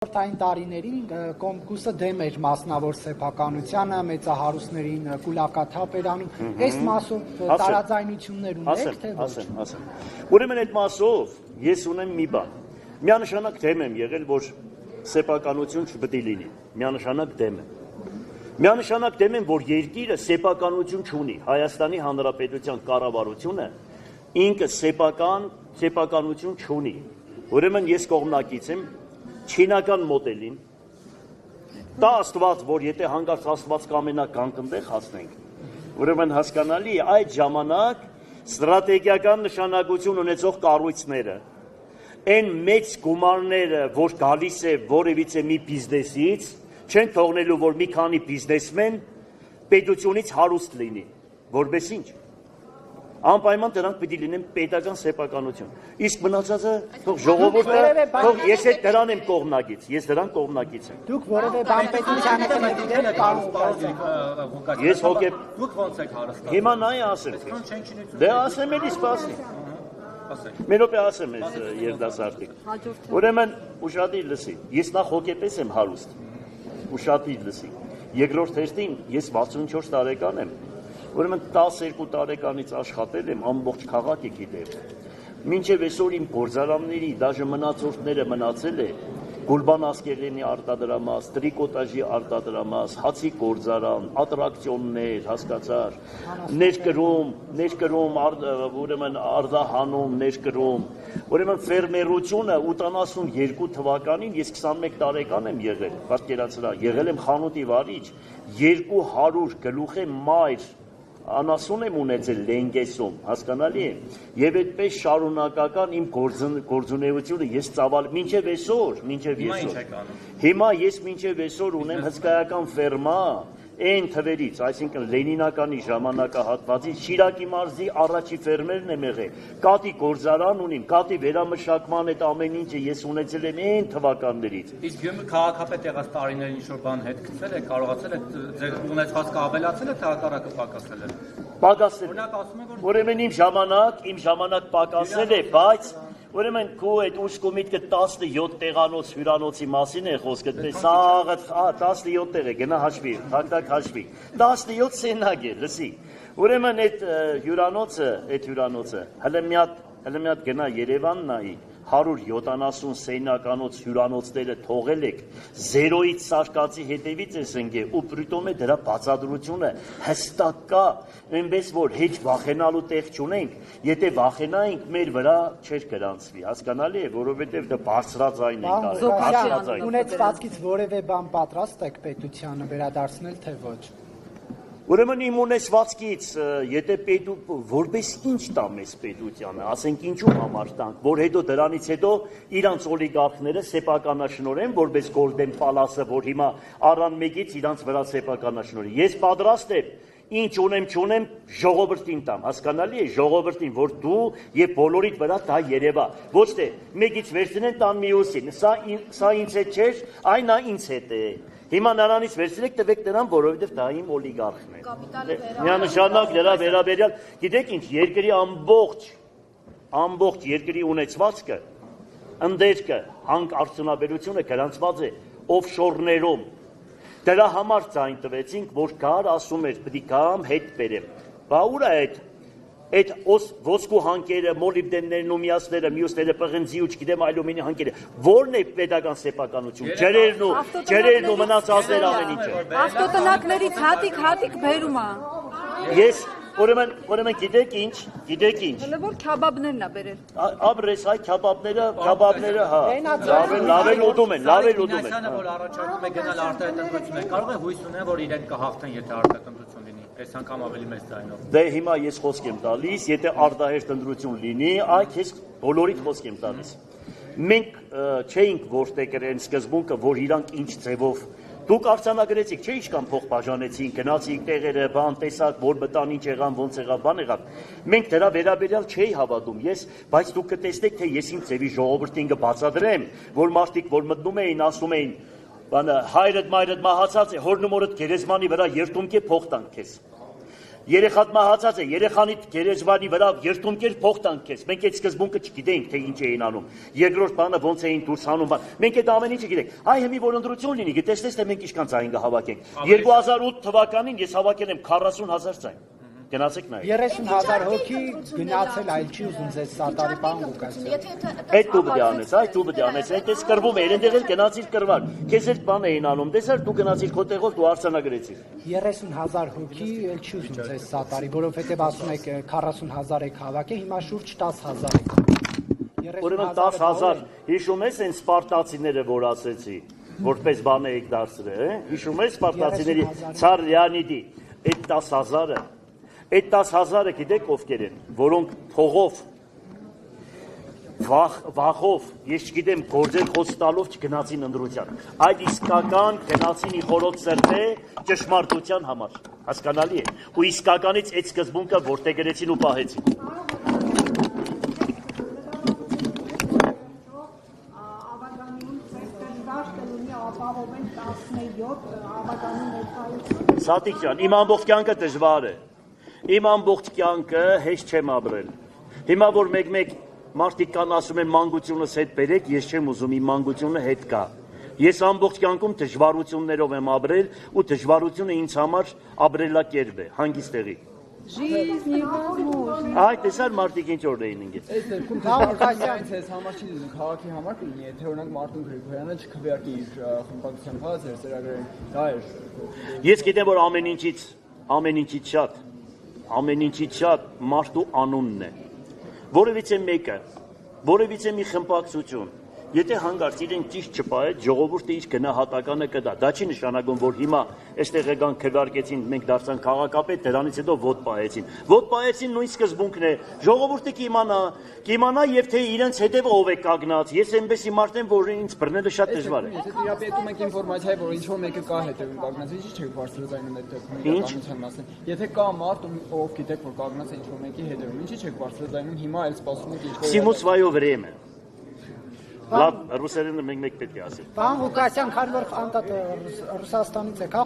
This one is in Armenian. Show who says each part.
Speaker 1: Խորհրդային տարիներին Կոմկուսը դեմ էր մասնավոր սեփականությանը, մեծահարուստներին կուլակաթափ էր անում, այս մասով տարաձայնություններ ունեք, թե ոչ։
Speaker 2: Ասեմ։ Ուրեմն այդ մասով ես ունեմ մի բան։ Միանշանակ դեմ եմ եղել, որ սեփականություն չպետք է լինի։ Միանշանակ դեմ եմ։ Միանշանակ դեմ եմ, որ երկիրը սեփականություն չունի։ Հայաստանի Հանրապետության կառավարությունը ինքը սեփականություն չունի։ Ուրեմն ես կողմնակից եմ չինական մոդելին, դա Աստված, որ եթե հանգարց Աստված կամենա կանգնտեղ հասնենք, ուրեմն հասկանալի է այդ ժամանակ ստրատեգիական նշանակություն ունեցող կառույցները, այն մեծ գումարները, որ գալիս է որևիցե մի բիզնեսից, չեն թողնելու, որ մի քանի բիզնեսմեն պետությունից հարուստ լինի, որպես ինչ։ Անպայման դրանք պիտի լինեն պետական սեփականություն։ Իսկ մնացածը թող ժողովուրդը, թող ես այդ դրան եմ կողմնակից, ես դրան կողմնակից եմ։
Speaker 1: Դուք որևէ բան պետությանը կնետիրեք կարող։
Speaker 2: Ես հոգեբ։
Speaker 3: Դուք ոնց եք հարստացել։
Speaker 2: Հիմա նայ ասեմ։ Դե ասեմ էլի սպասի։ Մի րոպե ասեմ ես երդասարտիկ։ Ուրեմն ուշադիր լսի։ Ես նախ հոգեպես եմ հարուստ։ Ուշադիր լսի։ Երկրորդ հերթին ես 64 տարեկան եմ։ Ուրեմն 12 տարեկանից աշխատել եմ ամբողջ քաղաքը գիտեմ։ Մինչև այսօր իմ գործարանների դաժե մնացորդները մնացել է Գուլբան Ասկերյանի արտադրամաս, տրիկոտաժի արտադրամաս, հացի գործարան, ատրակցիոններ, հասկացար, ներկրում, ուրեմն արտահանում, ներկրում, ուրեմն ֆերմերությունը 82 թվականին ես 21 տարեկան եմ եղել, պատկերացրա, եղել եմ խանութի վարիչ, 200 գլուխ մայր անասուն եմ ունեցել Լենգեսում, հասկանալի է, եւ այդպես շարունակական իմ գործունեությունը ես ծավալ մինչև այսօր, հիմա ես մինչև այսօր ունեմ հսկայական ֆերմա այն թվերից, այսինքն Լենինականի ժամանակահատվածից Շիրակի մարզի առաջի ֆերմերն եմ եղել, կատի գործարան ունիմ, կատի վերամշակման այդ ամեն ինչը ես ունեցել եմ այն թվականներից։
Speaker 3: Իսկ Գյումրի քաղաքապետ եղած տարիներին ինչ-որ բան հետ գցել եք, կարողացել եք ձեր ունեցվածքը ավելացել եք, թե հակառակը պակասել է։
Speaker 2: Պակասել է։ Ուրեմն իմ ժամանակ պակասել է, բայց ուրեմն քո այդ ուշքու միտքը 17 տեղանոց հյուրանոցի մասին է խոսքը, սաղը 17 տեղ է, գնա հաշվի, թակ հաշվի, 17 սենակ է, լսի, ուրեմն այդ հյուրանոցը, հլը մի հատ գնա Երևան նայի, 170 սենյականոց հյուրանոցները թողել եք, զերոյից սարկածի հետևից ես ընկել, ու պրիտոմ է դրա բացադրությունը հստակ կա, այնպես որ հեչ վախենալու տեղ չունենք, եթե վախենայինք մեր վրա չէր գրանցվի, հասկանալի է, որովհետև դա բարձրաձայն ենք արել, բարձրաձայն։
Speaker 1: Ունեցվածքից որևէ բան պատրաստ եք պետությանը վերադարձնել, թե ոչ։
Speaker 2: Ուրեմն իմ ունեցվածքից, եթե որպես ինչ տամ ես պետությանը, ասենք ինչու համար տանք, որ հետո դրանից հետո իրանց օլիգարխները սեփականաշնորեն, որպես Golden Palace-ը, որ հիմա առան մեկից իրանց վրա սեփականաշնորի։ Ես պատրաստ եմ, ինչ ունեմ, ժողովրդին տամ, հասկանալի է, ժողովրդին, որ դու եւ բոլորիդ վրա դա երևա։ Ոչ թե մեկից վերցնեն տան մյուսին, սա ինձ հետ չէր, այն ինձ հետ է։ Հիմա նրանից վերցրեք տվեք նրան, որովհետև դա իմ օլիգարխն է։ Միանշանակ դրա վերաբերյալ, գիտեք ինչ, երկրի ամբողջ երկրի ունեցվածքը, ընդերքը, հանք արդյունաբերությունը գրանցված է օֆշորներում։ Դրա համար ձայն տվեցինք, որ գար ասում էր, պիտի գամ հետ բերեմ։ Բա ուր է այդ ոսկու հանքերը, մոլիբդեններն ու մյուսները պղնձի ու չգիտեմ այլումինի հանքերը, որն է պետական սեփականություն, ջրերն ու մնացածներ ամեն ինչը։
Speaker 4: Ավտոտնակներից հատիկ բերում է։
Speaker 2: Ես ուրեմն գիտեք ինչ։
Speaker 4: Հələ որ քաբաբներն է բերել։
Speaker 2: Ապրես այ քաբաբները, հա։ Լավել ուտում են։
Speaker 3: Մինասյանը, որ առաջարկում է գնալ արտահայտություն, կարող է հույս ունենալ, որ իրենք կհաղթեն, եթե արտահայտություն լինի։ Այս անգամ ավելի մեծ ձայնով։
Speaker 2: Դե հիմա ես խոսք եմ տալիս, եթե արտահերթ ընտրություն լինի, այ քեզ բոլորիդ խոսք եմ տալիս։ Մենք չէինք որտեղ գրեն սկզբունքը, որ իրանք ինչ ձևով դուք արձանագրեցիք, չէ՞ ինչքան փող բաժանեցին, գնացիք տեղերը, բան տեսակ, որ մտան, ինչ եղան, ոնց եղավ, բան եղավ։ Մենք դրա վերաբերյալ չէի հավատում ես, բայց դուք կտեսնեք, թե ես իմ ձևի ժողովրդին կբացատրեմ, որ մարդիկ, որ մտնում էին, ասում էին, բանը հայրդ մայրդ մահացած է, հորն ու մորդ գերեզմանի վրա երթունք է փող տանք քեզ։ երեխատ մահացած է, երեխանիդ գերեզմանի վրա երթունքեր փող տանք քեզ։ Մենք այդ սկզբունքը չգիտենք, թե ինչ էին անում։ Երկրորդ բանը ոնց էին դուրս հանում։ Մենք այդ ամեն ինչը գիտենք։ Այ հիմի որ ընտրություն լինի, գիտես թե մենք ինչքան ցային կհավաքենք։ 2008 թվականին ես հավաքել եմ 40,000 ցայն։ Գնացեք նայեք։
Speaker 1: 30,000 հոգի գնացել, այլ չի ուզում ձեզ սատարի բան Ղուկասյան։
Speaker 2: Այդ դու պետք է անես, այ դու պետք է անես, այնտես կրվում էր, այնտեղ էլ գնացիր կրվար։ Քեզ էլ բան էին անում, տեսար դու գնացիր քո տեղով դու արձանագրեցիր։
Speaker 1: 30,000 հոգի էլ չի ուզում ձեզ սատարի, որովհետև ասում եք 40,000 եք հավաքել, հիմա շուրջ 10,000 եք։
Speaker 2: Ուրեմն 10,000, հիշում ես այն սպարտացիները, որ ասեցի, որպես բան եք դարձրել, հիշում ես սպարտացիների Ցար Լեոնիդի, այդ 10,000-ը, այդ 10,000-ը գիտեք ովքեր են, որոնք փողով, վախով, ես չգիտեմ, գործել խոս տալով չգնացին ընտրության, այդ իսկական գնացին իխորոտ սրտե ճշմարտության համար, հասկանալի է, ու իսկականից այդ սկզբունքը որտեղ գրեցին ու պահեցին։ Սատիկ ջան, իմ ամբողջ կյանքը դժվար է, իմ ամբողջ կյանքը հեշտ չեմ ապրել, հիմա որ մեկ մարդիկ կան ասում են մանկությունս հետ բերեք, ես չեմ ուզում իմ մանկությունը հետ գա, ես ամբողջ կյանքում դժվարություններով եմ ապրել ու դժվարությունը ինձ համար ապրելակերպ է, հանգիստ տեղի։ Այ տեսար մարդիկ ինչ որ էին ինգից։
Speaker 5: Այս դեպքում դժվարություններից ես համար չի դնում քաղաքի համար կլինի, եթե օրինակ Մարտուն Գրիգորյանը չքվեարկի իր խմբակցության փաստեր ծրագրերին, դա էր։
Speaker 2: Ես գիտեմ որ ամեն ինչից շատ մարդու անունն է։ Որևիցե մի խմբակցություն, եթե հանգարց իրեն ճիշտ չպահեց, ժողովուրդը իր գնահատականը կտա։ Դա չի նշանակում, որ հիմա այստեղ եկան քվեարկեցին, մենք դարձանք քաղաքապետ, դրանից հետո ոտ պահեցին։ Ոտ պահեցին նույն սկզբունքն է։ Ժողովուրդը կիմանա եւ թե իրենց հետեւը ով է կանգնած։ Ես այնպեսի մարդ եմ, որ ինձ բռնելը շատ դժվար է։
Speaker 5: Եթե տիրապետում եք ինֆորմացիա, որ ինչ որ մեկը կա հետևում կանգնած, ինչի՞ չեք բարձրացնում այդ դեպքում իրականության մասին։ Եթե կա մարդ, ով գիտեք, որ կանգնած է ինչ որ մեկի հետևում, ինչի՞ չեք բարձրացնում, հիմա էլ սպասում եք ինչ որ։
Speaker 2: Սիմուց վայո վրեմը։ Լավ, ռուսերենը մենք պետք է ասենք։
Speaker 1: Պարոն Ղուկասյան, քանի որ Ռուսաստանից եք,